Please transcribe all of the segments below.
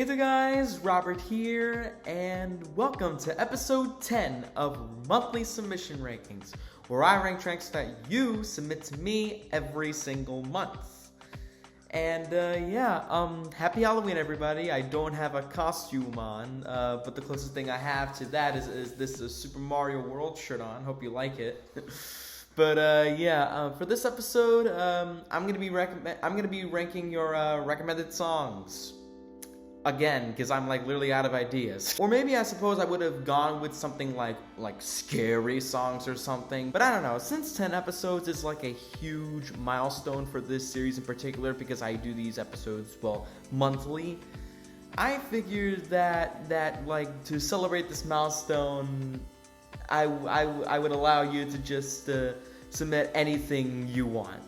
there guys, Robert here, and welcome to episode 10 of Monthly Submission Rankings, where I rank tracks that you submit to me every single month. And happy Halloween everybody. I don't have a costume on, but the closest thing I have to that is this Super Mario World shirt on. Hope you like it. But for this episode, I'm gonna be ranking your recommended songs again, because I'm like literally out of ideas. Or maybe I suppose I would have gone with something like scary songs or something. But I don't know. Since 10 episodes is like a huge milestone for this series in particular, because I do these episodes monthly, I figured that like to celebrate this milestone, I would allow you to just submit anything you want.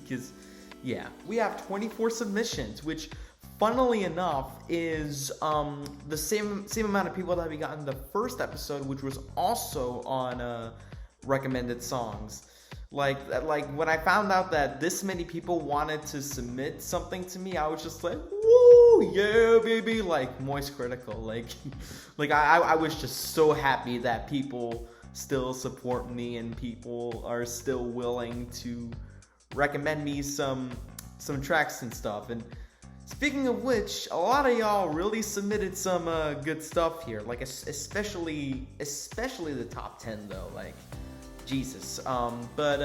Because we have 24 submissions, which funnily enough is the same amount of people that we got in the first episode, which was also on recommended songs. Like when I found out that this many people wanted to submit something to me, I was just like, woo, yeah, baby, like moist critical. Like I was just so happy that people still support me and people are still willing to recommend me some tracks and stuff. And speaking of which, a lot of y'all really submitted some good stuff here, like especially the top 10 though, like Jesus. But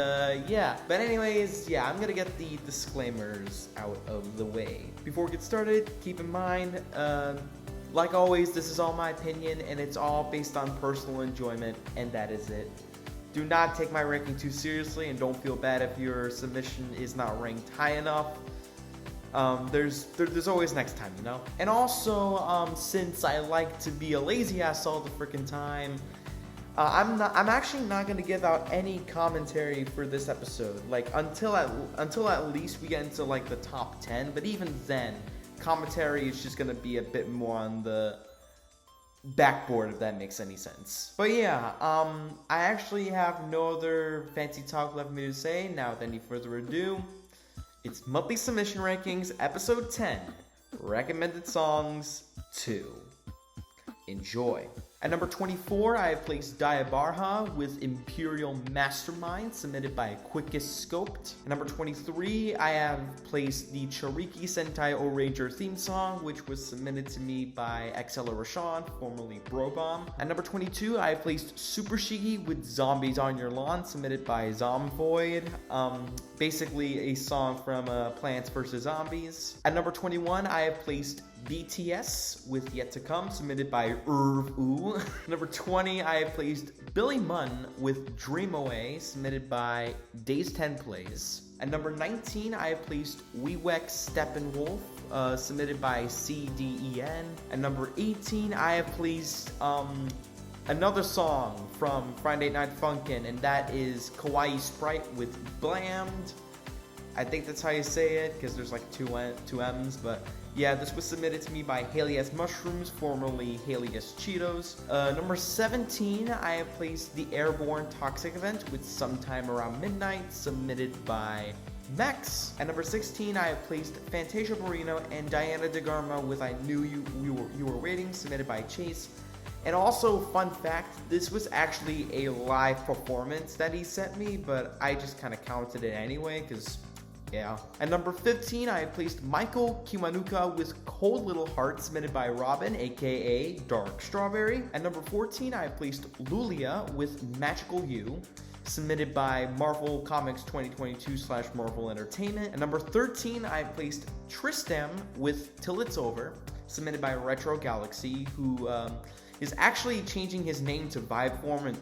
anyways, I'm gonna get the disclaimers out of the way. Before we get started, keep in mind, like always, this is all my opinion and it's all based on personal enjoyment, and that is it. Do not take my ranking too seriously, and don't feel bad if your submission is not ranked high enough. There's always next time, you know? And also, since I like to be a lazy ass all the freaking time, I'm actually not gonna give out any commentary for this episode, like until at least we get into like the top 10. But even then, commentary is just gonna be a bit more on the backboard, if that makes any sense. But I actually have no other fancy talk left for me to say. Now, without any further ado, it's Monthly Submission Rankings, Episode 10, Recommended Songs 2. Enjoy. At number 24, I have placed Diabarha with Imperial Mastermind, submitted by Quickestscoped. At number 23, I have placed the Choriki Sentai Ohranger theme song, which was submitted to me by AcceleraSean, formerly Brobomb. At number 22, I have placed Supershigi with Zombies on Your Lawn, submitted by ZomVoid. Basically a song from Plants vs. Zombies. At number 21, I have placed BTS with Yet to Come, submitted by Ooh. Number 20, I have placed Billy Munn with Dream Away, submitted by Days 10 Plays. At number 19, I have placed Wiwek Steppenwolf, submitted by CDEN. At number 18, I have placed another song from Friday Night Funkin', and that is Kawaii Sprite with Blammed. I think that's how you say it, because there's like two M's, but yeah, this was submitted to me by Haley-S Mushrooms, formerly Haley-S Cheetos. Number 17, I have placed the Airborne Toxic Event with Sometime Around Midnight, submitted by Max. At number 16, I have placed Fantasia Barrino and Diana DeGarma with I Knew You Were Waiting, submitted by Chayce. And also, fun fact, this was actually a live performance that he sent me, but I just kind of counted it anyway, because At number 15, I have placed Michael Kiwanuka with Cold Little Heart, submitted by Robin, aka Dark Strawberry. At number 14, I have placed Loulia with Magical You, submitted by Marvel Comics 2022/Marvel Entertainment. At number 13, I have placed Tristam with Till It's Over, submitted by retroGALAXY, who is actually changing his name to Vibeform in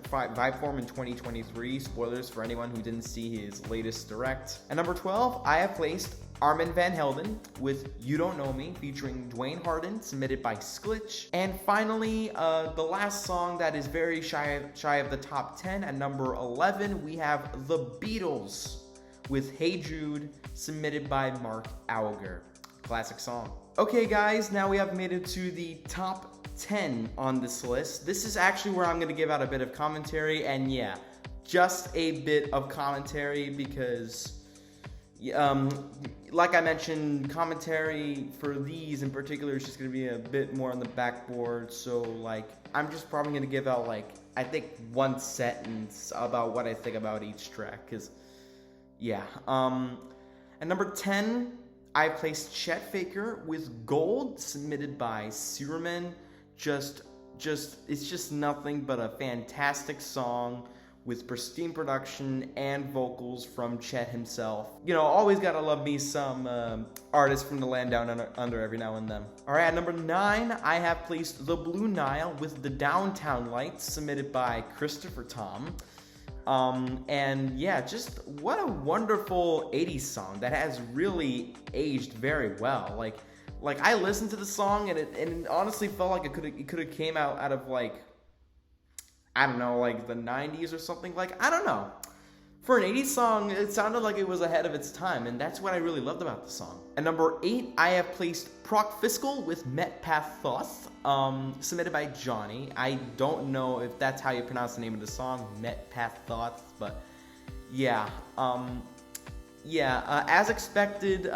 2023. Spoilers for anyone who didn't see his latest direct. At number 12, I have placed Armin van Helden with You Don't Know Me, featuring Dwayne Harden, submitted by Sclitch. And finally, the last song that is very shy of the top 10, at number 11, we have The Beatles with Hey Jude, submitted by Mark Auger. Classic song. Okay guys, now we have made it to the top 10 on this list. This is actually where I'm going to give out a bit of commentary, and just a bit of commentary, because like I mentioned, commentary for these in particular is just going to be a bit more on the backboard. So, like, I'm just probably going to give out, like, I think one sentence about what I think about each track. Because, yeah. At number 10, I placed Chet Faker with Gold, submitted by Siraman. It's just nothing but a fantastic song with pristine production and vocals from Chet himself. You know, always gotta love me some artists from the land down under every now and then. Alright, at number 9, I have placed The Blue Nile with The Downtown Lights, submitted by Christopher Tom. And yeah, just what a wonderful 80s song that has really aged very well. Like I listened to the song and it honestly felt like it could have came out of like, I don't know, like the 90s or something. Like, I don't know. For an 80s song, it sounded like it was ahead of its time, and that's what I really loved about the song. At number 8, I have placed Proc Fiscal with Met Path Thoth, submitted by Johnny. I don't know if that's how you pronounce the name of the song, Met Path Thoth, but yeah. As expected,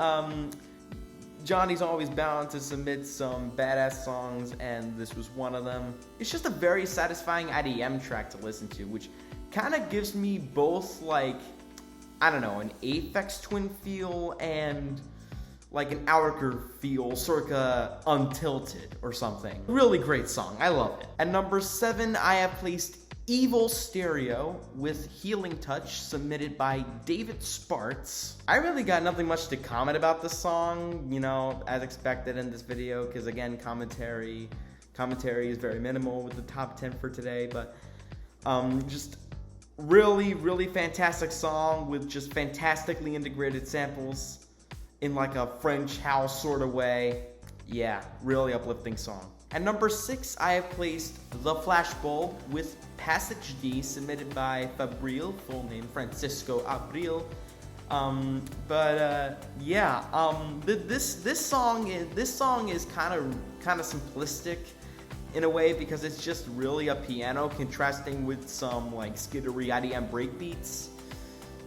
Johnny's always bound to submit some badass songs, and this was one of them. It's just a very satisfying IDM track to listen to, which kind of gives me both, like, I don't know, an Aphex Twin feel and like an Auger feel, circa Untilted or something. Really great song. I love it. At number 7, I have placed Evil Stereo with Healing Touch, submitted by David Sparts. I really got nothing much to comment about this song, you know, as expected in this video, because again, commentary is very minimal with the top 10 for today, but just really fantastic song with just fantastically integrated samples in like a French house sort of way. Yeah, really uplifting song. At number 6, I have placed The Flashbulb with Passage D, submitted by Fabril, full name Francisco Abril. This song is kind of simplistic in a way, because it's just really a piano contrasting with some like skittery IDM breakbeats.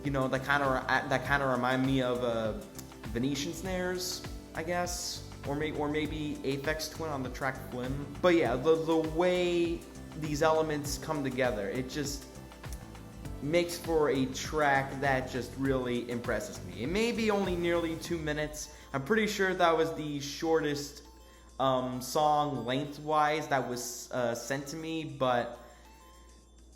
You know, that kind of remind me of Venetian snares, I guess. Or maybe Aphex Twin on the track Flim. But yeah, the way these elements come together, it just makes for a track that just really impresses me. It may be only nearly 2 minutes. I'm pretty sure that was the shortest song lengthwise that was sent to me, but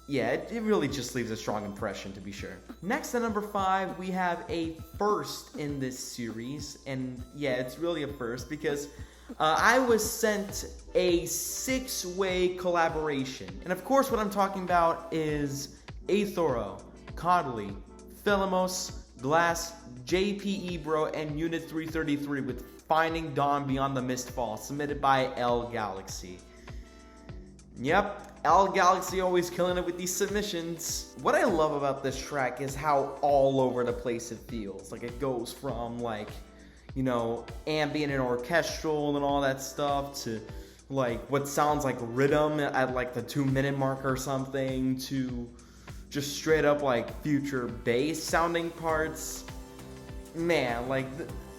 yeah, it really just leaves a strong impression, to be sure. Next, at number 5, we have a first in this series. And yeah, it's really a first because I was sent a 6-way collaboration. And of course, what I'm talking about is Aethoro, Codley, Philamos, Glass, JP Ebro, and Unit 333 with Finding Dawn Beyond the Mistfall, submitted by LGalaxy. Yep. LGalaxy always killing it with these submissions. What I love about this track is how all over the place it feels. Like, it goes from, like, you know, ambient and orchestral and all that stuff to, like, what sounds like rhythm at, like, the 2-minute mark or something to just straight up, like, future bass sounding parts. Man, like,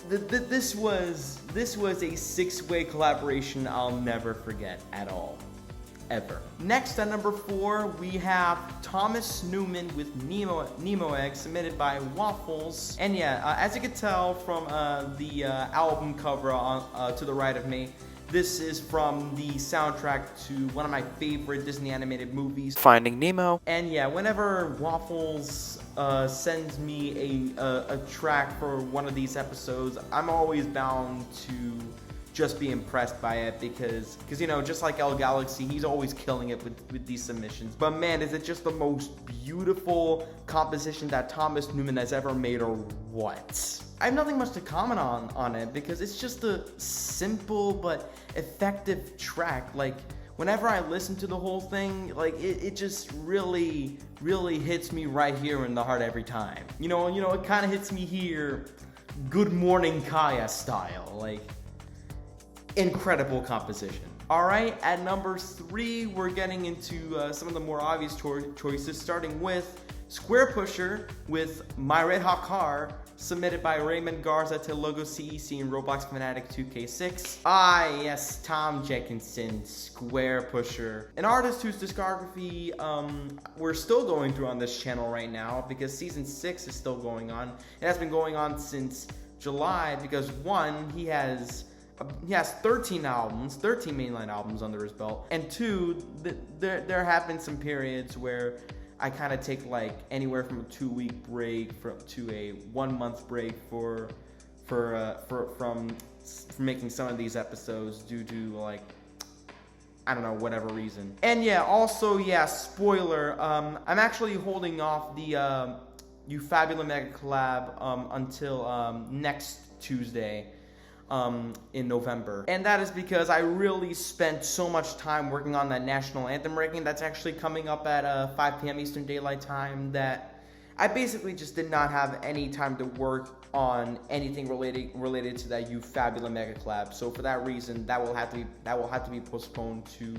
this was a 6-way collaboration I'll never forget at all. Ever. Next, at number 4, we have Thomas Newman with Nemo Egg, submitted by Waffles. And yeah, as you can tell from the album cover on to the right of me, this is from the soundtrack to one of my favorite Disney animated movies, Finding Nemo. And yeah, whenever Waffles sends me a track for one of these episodes, I'm always bound to just be impressed by it because you know, just like LGalaxy, he's always killing it with these submissions. But man, is it just the most beautiful composition that Thomas Newman has ever made, or what? I have nothing much to comment on it because it's just a simple but effective track. Like, whenever I listen to the whole thing, like it just really hits me right here in the heart every time. You know, it kind of hits me here, Good Morning Kaya style, like. Incredible composition. Alright, at number 3, we're getting into some of the more obvious choices, starting with Square Pusher with My Red Hot Car, submitted by Raymond, Garza, to Logo CEC and Roblox Fanatic 2K6. Ah, yes, Tom Jenkinson, Square Pusher. An artist whose discography we're still going through on this channel right now because Season 6 is still going on. It has been going on since July because, one, he has 13 albums, 13 mainline albums under his belt, and two, there have been some periods where I kind of take like anywhere from a 2-week break to a 1-month break from making some of these episodes due to, like, I don't know, whatever reason. And yeah, also, yeah, spoiler, I'm actually holding off the Ufabula Mega Collab until next Tuesday. In November. And that is because I really spent so much time working on that national anthem ranking that's actually coming up at 5 p.m. Eastern Daylight Time that I basically just did not have any time to work on anything related to that Ufabula Mega Collab. So for that reason, that will have to be postponed to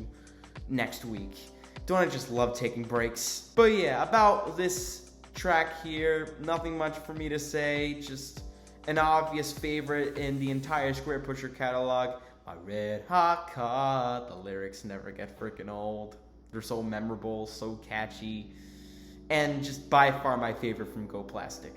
next week. Don't I just love taking breaks? But yeah, about this track here, nothing much for me to say, just an obvious favorite in the entire Square Pusher catalog. My Red Hot Car. The lyrics never get freaking old. They're so memorable, so catchy, and just by far my favorite from Go Plastic.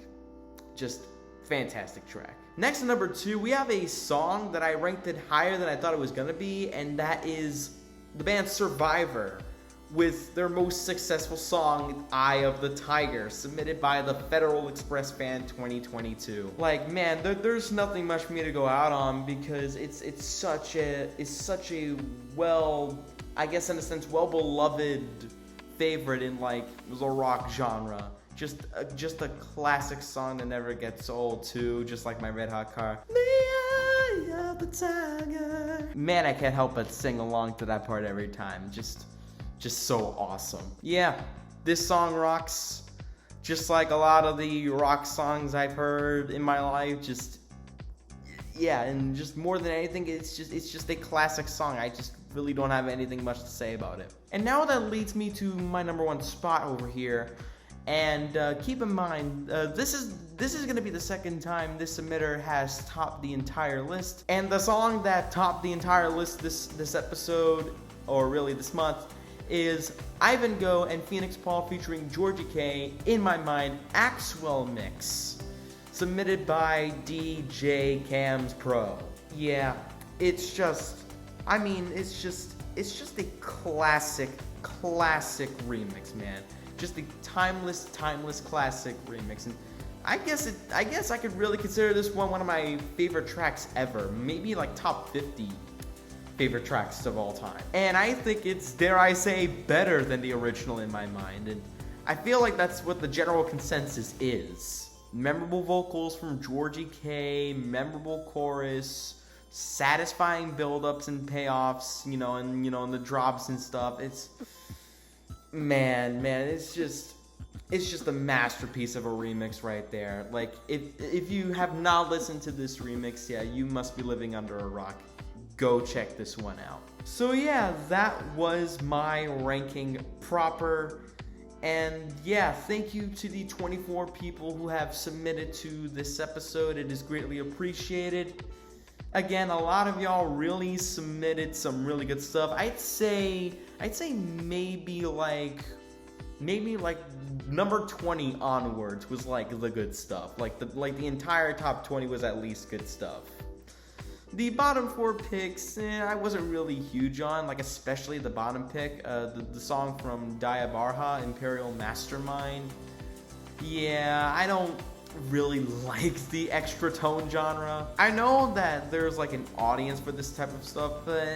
Just fantastic track. Next at number 2, we have a song that I ranked it higher than I thought it was gonna be, and that is the band Survivor with their most successful song, Eye of the Tiger, submitted by the Federal Express Fan 2022. Like, man, there's nothing much for me to go out on because it's such a well, I guess in a sense, well beloved favorite in like the rock genre. Just a classic song that never gets old too, just like My Red Hot Car. The Eye of the Tiger. Man, I can't help but sing along to that part every time. Just so awesome. Yeah, this song rocks, just like a lot of the rock songs I've heard in my life. Just, yeah, and just more than anything, it's just a classic song. I just really don't have anything much to say about it. And now that leads me to my number 1 spot over here. And keep in mind, this is gonna be the second time this submitter has topped the entire list. And the song that topped the entire list this episode, or really this month, is Ivan Go and Phoenix Paul featuring Georgie K, In My Mind, Axwell Mix, submitted by DJ Cams Pro. Yeah, it's just a classic remix, man. Just a timeless classic remix. And I guess I could really consider this one of my favorite tracks ever. Maybe like top 50 favorite tracks of all time. And I think it's, dare I say, better than the original In My Mind. And I feel like that's what the general consensus is. Memorable vocals from Georgie K, memorable chorus, satisfying build-ups and payoffs, and the drops and stuff. It's, man, it's just a masterpiece of a remix right there. Like, if you have not listened to this remix, yeah, you must be living under a rock. Go check this one out. So yeah, that was my ranking proper. And yeah, thank you to the 24 people who have submitted to this episode. It is greatly appreciated. Again, a lot of y'all really submitted some really good stuff. I'd say maybe like number 20 onwards was like the good stuff. Like the entire top 20 was at least good stuff. The bottom 4 picks, I wasn't really huge on, like especially the bottom pick, the song from Diabarha, Imperial Mastermind. Yeah, I don't really like the extra tone genre. I know that there's like an audience for this type of stuff, but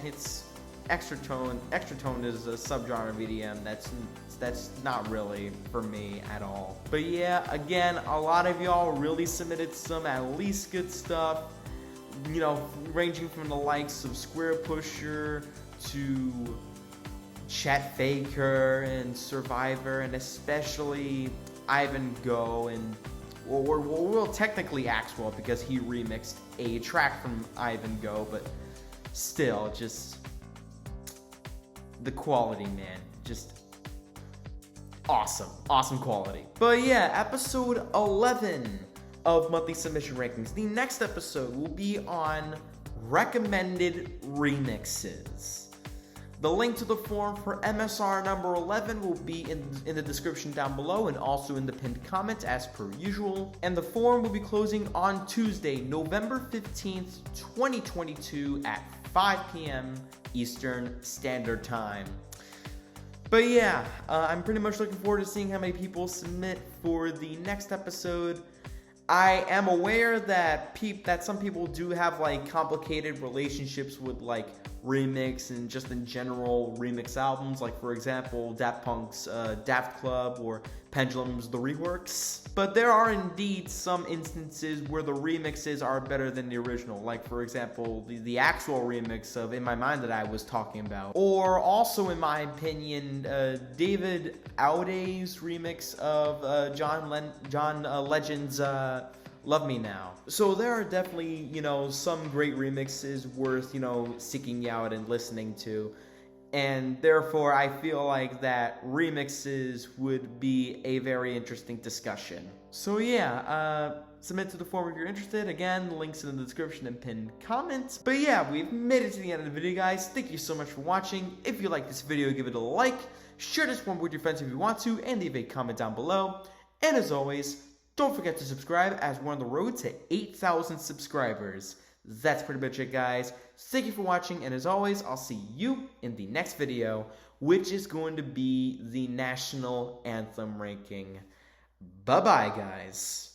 it's extra tone. Extra tone is a subgenre of EDM that's not really for me at all. But yeah, again, a lot of y'all really submitted some at least good stuff. Ranging from the likes of Square Pusher to Chet Faker and Survivor, and especially Ivan Go, and well, technically Axwell because he remixed a track from Ivan Go, but still, just the quality, man. Just Awesome quality. But yeah, episode 11 of monthly submission rankings. The next episode will be on recommended remixes. The link to the form for MSR number 11 will be in the description down below and also in the pinned comment as per usual. And the form will be closing on Tuesday, November 15th, 2022 at 5 p.m. Eastern Standard Time. But yeah, I'm pretty much looking forward to seeing how many people submit for the next episode. I am aware that some people do have like complicated relationships with like remix and just in general remix albums, like for example Daft Punk's Daft Club or Pendulum's The Reworks. But there are indeed some instances where the remixes are better than the original, like for example the actual remix of In My Mind that I was talking about, or also in my opinion David Aude's remix of John Legend's Love Me Now. So there are definitely, some great remixes worth, seeking out and listening to. And therefore, I feel like that remixes would be a very interesting discussion. So yeah, submit to the forum if you're interested. Again, the link's in the description and pinned comments. But yeah, we've made it to the end of the video, guys. Thank you so much for watching. If you like this video, give it a like. Share this one with your friends if you want to, and leave a comment down below. And as always, don't forget to subscribe as we're on the road to 8,000 subscribers. That's pretty much it, guys. Thank you for watching, and as always, I'll see you in the next video, which is going to be the National Anthem ranking. Bye-bye, guys.